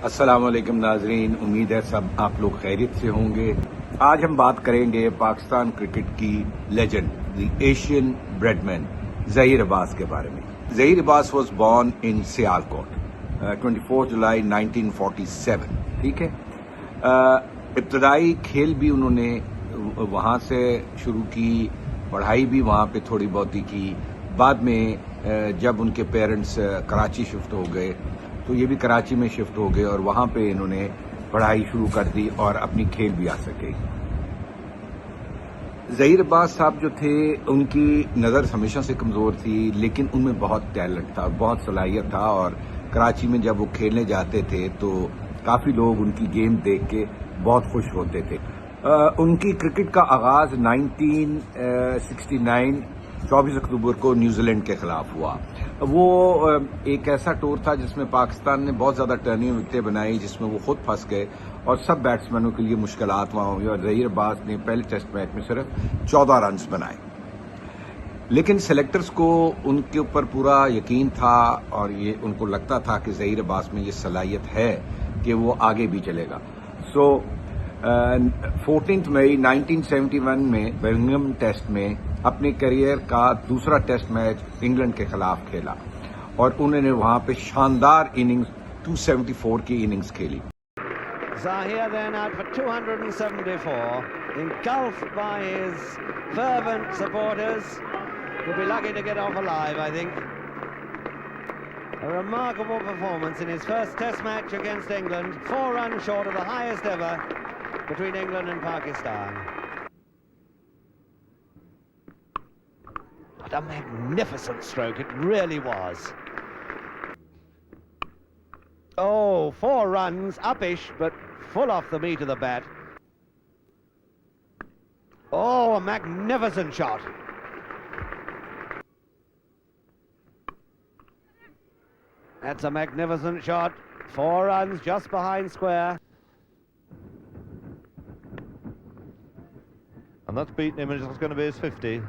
السلام علیکم ناظرین، امید ہے سب آپ لوگ خیریت سے ہوں گے۔ آج ہم بات کریں گے پاکستان کرکٹ کی لیجنڈ، دی ایشین بریڈ مین ظہیر عباس کے بارے میں۔ ظہیر عباس واز بورن ان سیالکوٹ 24 جولائی 1947، ٹھیک ہے۔ ابتدائی کھیل بھی انہوں نے وہاں سے شروع کی، پڑھائی بھی وہاں پہ تھوڑی بہت ہی کی۔ بعد میں جب ان کے پیرنٹس کراچی شفٹ ہو گئے تو یہ بھی کراچی میں شفٹ ہو گئے اور وہاں پہ انہوں نے پڑھائی شروع کر دی اور اپنی کھیل بھی آ سکے۔ ظہیر عباس صاحب جو تھے، ان کی نظر ہمیشہ سے کمزور تھی، لیکن ان میں بہت ٹیلنٹ تھا، بہت صلاحیت تھا، اور کراچی میں جب وہ کھیلنے جاتے تھے تو کافی لوگ ان کی گیم دیکھ کے بہت خوش ہوتے تھے۔ ان کی کرکٹ کا آغاز 1969 24 اکتوبر کو نیوزی لینڈ کے خلاف ہوا۔ وہ ایک ایسا ٹور تھا جس میں پاکستان نے بہت زیادہ ٹرننگ وکٹیں بنائی، جس میں وہ خود پھنس گئے اور سب بیٹسمینوں کے لیے مشکلات وہاں ہوئی، اور ظہیر عباس نے پہلے ٹیسٹ میچ میں صرف 14 رنز بنائے۔ لیکن سلیکٹرز کو ان کے اوپر پورا یقین تھا اور یہ ان کو لگتا تھا کہ ظہیر عباس میں یہ صلاحیت ہے کہ وہ آگے بھی چلے گا۔ 14 مئی 1971 میں برمنگھم ٹیسٹ میں اپنے کیریئر کا دوسرا ٹیسٹ میچ انگلینڈ کے خلاف کھیلا اور انہوں نے وہاں پہ شاندار اننگز 274 کی اننگز کھیلی۔ Zahir then out for 274, engulfed by his fervent supporters. Will be lucky to get off alive, I think. A remarkable performance in his first test match against England, 4 runs short of the highest ever between England and Pakistan. What a magnificent stroke it really was. Oh, 4 runs, uppish, but full off the meat of the bat. Oh, a magnificent shot. That's a magnificent shot. 4 runs just behind square. And that's beaten him, and it's going to be his 50.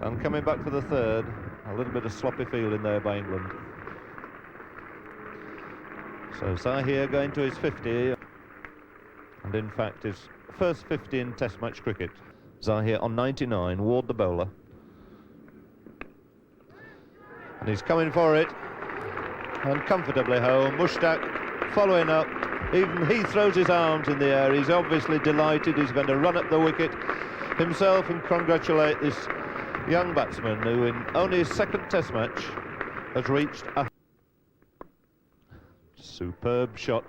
And coming back for the third, a little bit of sloppy fielding there by England. So Zahir going to his 50, and in fact his first 50 in Test match cricket. Zahir on 99, Ward the bowler. And he's coming for it, and comfortably home. Mushtaq following up. Even he throws his arms in the air. He's obviously delighted. He's going to run up the wicket himself and congratulate this young batsman who in only his second test match has reached a superb shot.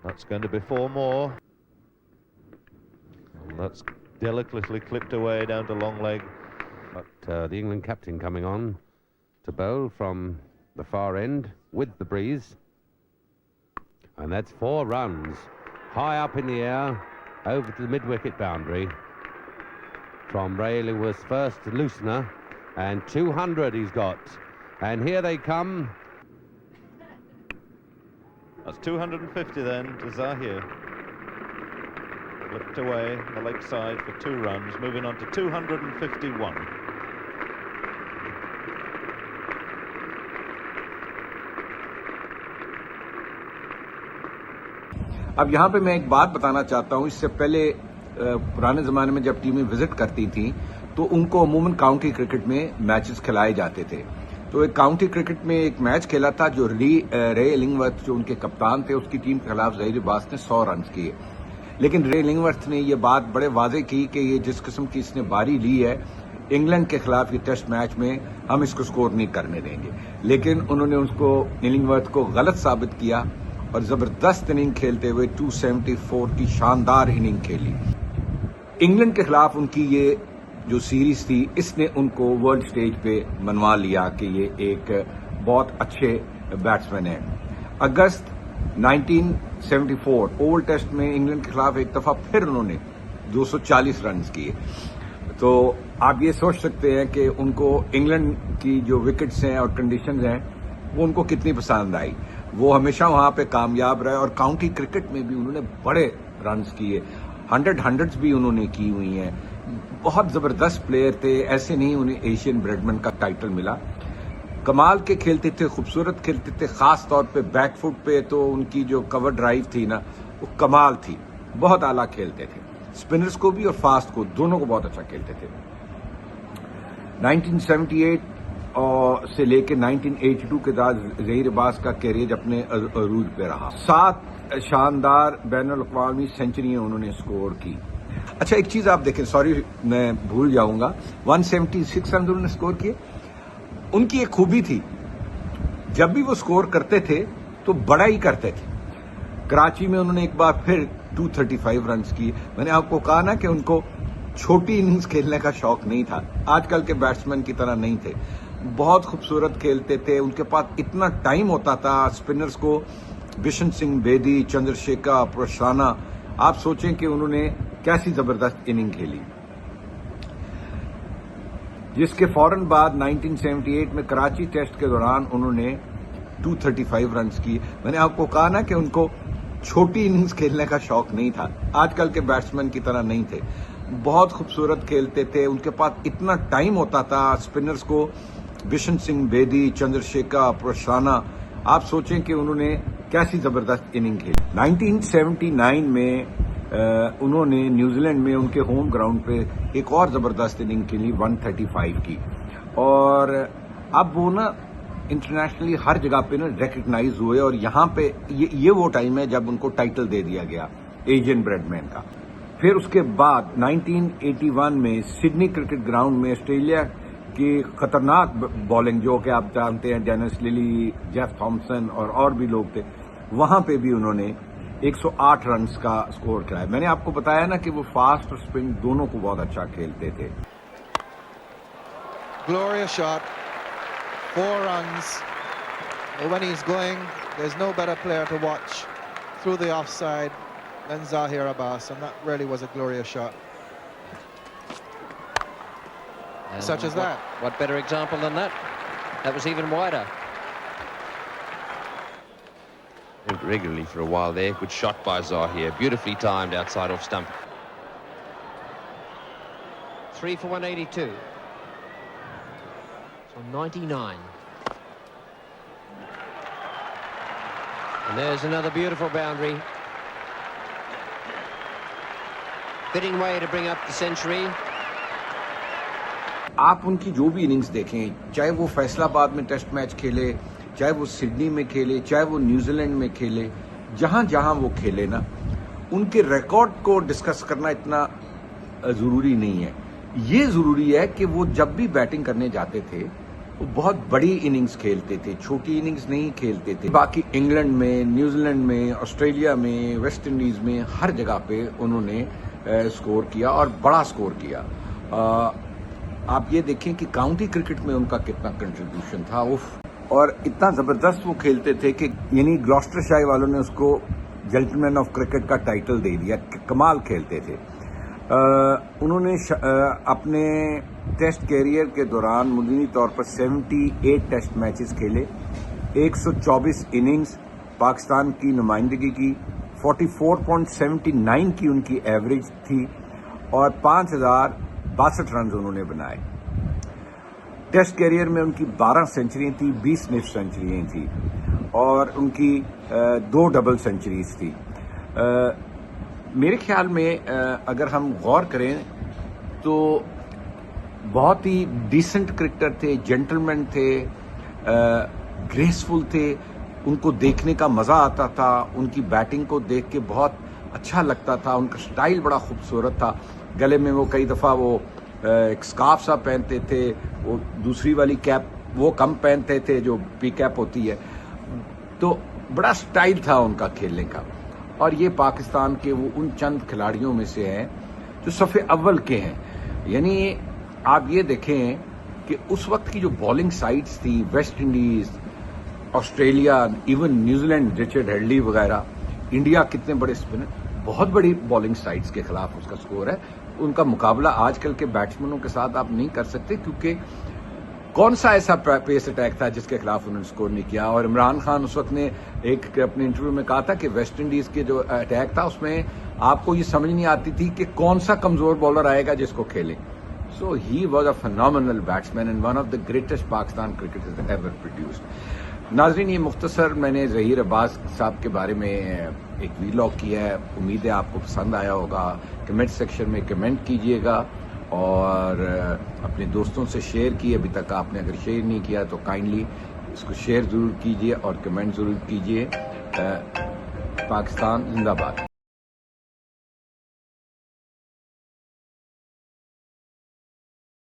That's going to be 4 more, and that's delicately clipped away down to long leg. But the England captain coming on to bowl from the far end with the breeze, and that's 4 runs high up in the air over to the mid-wicket boundary from Ray Illingworth's first loosener, and 200 he's got, and here they come. That's 250 then to Zahir. Flipped away the leg side for 2 runs, moving on to 251. اب یہاں پہ میں ایک بات بتانا چاہتا ہوں۔ اس سے پہلے پرانے زمانے میں جب ٹیمیں وزٹ کرتی تھیں تو ان کو عموماً کاؤنٹی کرکٹ میں میچز کھلائے جاتے تھے۔ تو ایک کاؤنٹی کرکٹ میں ایک میچ کھیلا تھا جو رے النگورتھ جو ان کے کپتان تھے، اس کی ٹیم کے خلاف ظہیر عباس نے 100 رنز کیے، لیکن رے النگورتھ نے یہ بات بڑے واضح کی کہ یہ جس قسم کی اس نے باری لی ہے انگلینڈ کے خلاف یہ ٹیسٹ میچ میں ہم اس کو سکور نہیں کرنے دیں گے، لیکن انہوں نے اس کو النگورتھ کو غلط ثابت کیا اور زبردست اننگ کھیلتے ہوئے 274 کی شاندار اننگ کھیلی۔ انگلینڈ کے خلاف ان کی یہ جو سیریز تھی، اس نے ان کو ورلڈ سٹیج پہ منوا لیا کہ یہ ایک بہت اچھے بیٹسمین ہیں۔ اگست 1974 اوول ٹیسٹ میں انگلینڈ کے خلاف ایک دفعہ پھر انہوں نے 240 رنز کیے۔ تو آپ یہ سوچ سکتے ہیں کہ ان کو انگلینڈ کی جو وکٹس ہیں اور کنڈیشنز ہیں وہ ان کو کتنی پسند آئی۔ وہ ہمیشہ وہاں پہ کامیاب رہے اور کاؤنٹی کرکٹ میں بھی انہوں نے بڑے رنز کیے، ہنڈریڈز بھی انہوں نے کی ہوئی ہیں۔ بہت زبردست پلیئر تھے، ایسے نہیں انہیں ایشین بریڈمن کا ٹائٹل ملا. کمال کے کھیلتے تھے، خوبصورت کھیلتے تھے، خاص طور پہ بیک فٹ پہ تو ان کی جو کور ڈرائیو تھی نا وہ کمال تھی. بہت اعلیٰ کھیلتے تھے، اسپنرز کو بھی اور فاسٹ کو دونوں کو بہت اچھا کھیلتے تھے. 1978 سے لے کے 1982 کے بعد ظہیر عباس کا کیریئر اپنے عروج پہ رہا. 7 شاندار بین الاقوامی سینچریاں انہوں نے اسکور کی. اچھا ایک چیز آپ دیکھیں، سوری میں بھول جاؤں گا، 176 رن انہوں نے اسکور کیے. ان کی ایک خوبی تھی، جب بھی وہ اسکور کرتے تھے تو بڑا ہی کرتے تھے. کراچی میں انہوں نے ایک بار پھر 235 رنز کیے. میں نے آپ کو کہا نا کہ ان کو چھوٹی اننگز کھیلنے کا شوق نہیں تھا، آج کل کے بیٹسمین کی طرح نہیں تھے. بہت خوبصورت کھیلتے تھے، ان کے پاس اتنا ٹائم ہوتا تھا. اسپنرز کو بشن سنگھ بیدی، چندر شیکھر، پرسانا، آپ سوچیں کہ انہوں نے کیسی زبردست اننگ کھیلی. جس کے فوراً بعد 1978 میں کراچی ٹیسٹ کے دوران انہوں نے 235 رنز کی. میں نے آپ کو کہا نا کہ ان کو چھوٹی اننگز کھیلنے کا شوق نہیں تھا، آج کل کے بیٹسمین کی طرح نہیں تھے. بہت خوبصورت کھیلتے تھے، ان کے پاس اتنا ٹائم ہوتا تھا. اسپنرز کو بشن سنگھ بیدی، چندر شیکھر، پرسانا، آپ سوچیں کہ انہوں نے کیسی زبردست اننگ کھیلی. 1979 میں انہوں نے نیوزی لینڈ میں ان کے ہوم گراؤنڈ پہ ایک اور زبردست اننگ کھیلی 135 کی. اور اب وہ نا انٹرنیشنلی ہر جگہ پہ نا ریکگنائز ہوئے، اور یہاں پہ یہ وہ ٹائم ہے جب ان کو ٹائٹل دے دیا گیا ایشین بریڈمین کا. پھر اس کے بعد 1981 میں سڈنی کرکٹ گراؤنڈ میں آسٹریلیا کی خطرناک بالنگ، جو کہ آپ جانتے ہیں ڈینس للی، جیف تھامسن اور بھی لوگ تھے، وہاں پہ بھی انہوں نے 108 رنز کا سکور کرایا. میں نے آپ کو بتایا نا کہ وہ فاسٹ اور اسپن دونوں کو بہت اچھا کھیلتے تھے. Glorious shot, 4 runs. When he's going, there's no better player to watch through the offside than Zahir Abbas, and that really was a glorious shot. Such as that. What better example than that? That was even wider. Regularly for a while there. Good shot by Zahir. Beautifully timed outside off stump. 3 for 182. So 99. And there's another beautiful boundary. Fitting way to bring up the century. آپ ان کی جو بھی innings دیکھیں، چاہے وہ فیصل آباد میں test match کھیلے، چاہے وہ سڈنی میں کھیلے، چاہے وہ نیوزی لینڈ میں کھیلے، جہاں جہاں وہ کھیلے نا، ان کے ریکارڈ کو ڈسکس کرنا اتنا ضروری نہیں ہے. یہ ضروری ہے کہ وہ جب بھی بیٹنگ کرنے جاتے تھے وہ بہت بڑی اننگز کھیلتے تھے، چھوٹی اننگز نہیں کھیلتے تھے. باقی انگلینڈ میں، نیوزی لینڈ میں، آسٹریلیا میں، ویسٹ انڈیز میں، ہر جگہ پہ انہوں نے سکور کیا اور بڑا سکور کیا. آپ یہ دیکھیں کہ کاؤنٹی کرکٹ میں ان کا کتنا کنٹریبیوشن تھا. اور اتنا زبردست وہ کھیلتے تھے کہ یعنی گلوسٹر شائر والوں نے اس کو جینٹل مین آف کرکٹ کا ٹائٹل دے دیا. کمال کھیلتے تھے. انہوں نے اپنے ٹیسٹ کیریئر کے دوران مجموعی طور پر 78 ٹیسٹ میچز کھیلے، 124 اننگز پاکستان کی نمائندگی کی، 44.79 کی ان کی ایوریج تھی، اور 5062 رنز انہوں نے بنائے. ٹیسٹ کیریئر میں ان کی 12 سینچریاں تھیں، 20 نصف سینچریاں تھیں، اور ان کی 2 ڈبل سینچریز تھی. میرے خیال میں اگر ہم غور کریں تو بہت ہی ڈیسنٹ کرکٹر تھے، جینٹلمین تھے، گریسفل تھے. ان کو دیکھنے کا مزہ آتا تھا، ان کی بیٹنگ کو دیکھ کے بہت اچھا لگتا تھا. ان کا سٹائل بڑا خوبصورت تھا. گلے میں وہ کئی دفعہ وہ ایک سکارف سا پہنتے تھے، وہ دوسری والی کیپ وہ کم پہنتے تھے جو پی کیپ ہوتی ہے. تو بڑا سٹائل تھا ان کا کھیلنے کا. اور یہ پاکستان کے وہ ان چند کھلاڑیوں میں سے ہیں جو صف اول کے ہیں. یعنی آپ یہ دیکھیں کہ اس وقت کی جو بالنگ سائڈز تھی، West Indies, Australia, even New Zealand, Richard Headley وغیرہ، انڈیا، کتنے بڑے اسپنر، بہت بڑی بالنگ سائڈز کے خلاف اس کا سکور ہے. ان کا مقابلہ آج کل کے بیٹسمینوں کے ساتھ آپ نہیں کر سکتے، کیونکہ کون سا ایسا پیس اٹیک تھا جس کے خلاف انہوں نے سکور نہیں کیا. اور عمران خان اس وقت نے ایک اپنے انٹرویو میں کہا تھا کہ ویسٹ انڈیز کے جو اٹیک تھا اس میں آپ کو یہ سمجھ نہیں آتی تھی کہ کون سا کمزور بالر آئے گا جس کو کھیلیں. So he was a phenomenal batsman and one of the greatest Pakistan cricketers ever produced. ناظرین یہ مختصر میں نے ظہیر عباس صاحب کے بارے میں ایک ویلاگ کیا ہے. امید ہے آپ کو پسند آیا ہوگا. کمنٹ سیکشن میں کمنٹ کیجئے گا اور اپنے دوستوں سے شیئر کیے. ابھی تک آپ نے اگر شیئر نہیں کیا تو کائنڈلی اس کو شیئر ضرور کیجئے اور کمنٹ ضرور کیجئے. پاکستان زندہ باد.